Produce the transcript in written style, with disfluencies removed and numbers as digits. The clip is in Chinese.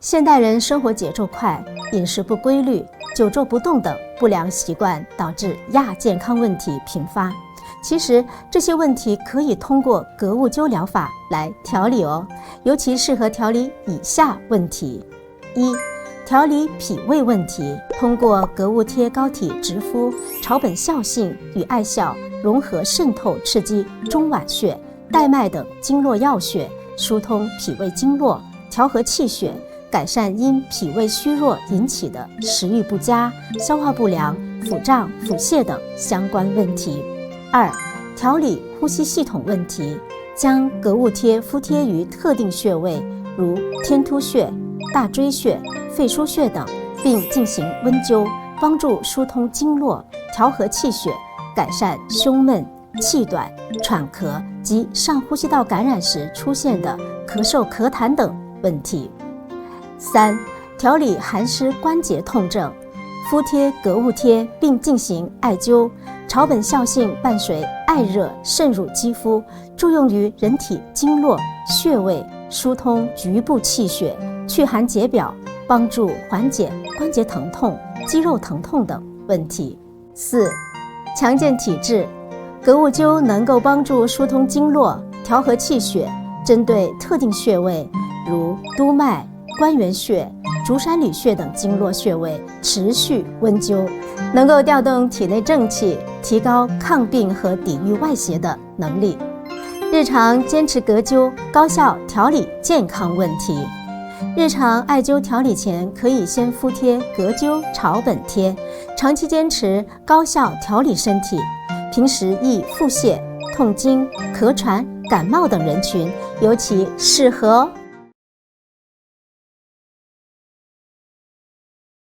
现代人生活节奏快，饮食不规律、久坐不动等不良习惯导致亚健康问题频发。其实这些问题可以通过格物灸疗法来调理哦，尤其适合调理以下问题：一、调理脾胃问题，通过格物贴膏体直敷，草本效性与艾效融合渗透，刺激中脘穴、带脉等经络要穴，疏通脾胃经络，调和气血，改善因脾胃虚弱引起的食欲不佳、消化不良、腹胀、腹泻等相关问题。二、调理呼吸系统问题，将格物贴敷贴于特定穴位，如天突穴、大椎穴、肺腧穴等，并进行温灸，帮助疏通经络，调和气血，改善胸闷、气短、喘咳及上呼吸道感染时出现的咳嗽、咳痰等问题。三、调理寒湿关节痛症，敷贴格物贴并进行艾灸，草本效性伴随艾热渗入肌肤，作用于人体经络、穴位，疏通局部气血，祛寒解表，帮助缓解关节疼痛、肌肉疼痛等问题。四、强健体质，格物灸能够帮助疏通经络，调和气血，针对特定穴位，如督脉、关元穴、足三里穴等经络穴位持续温灸，能够调动体内正气，提高抗病和抵御外邪的能力。日常坚持格灸，高效调理健康问题。日常艾灸调理前，可以先敷贴格灸草本贴，长期坚持高效调理身体。平时易腹泻、痛经、咳喘、感冒等人群尤其适合哦。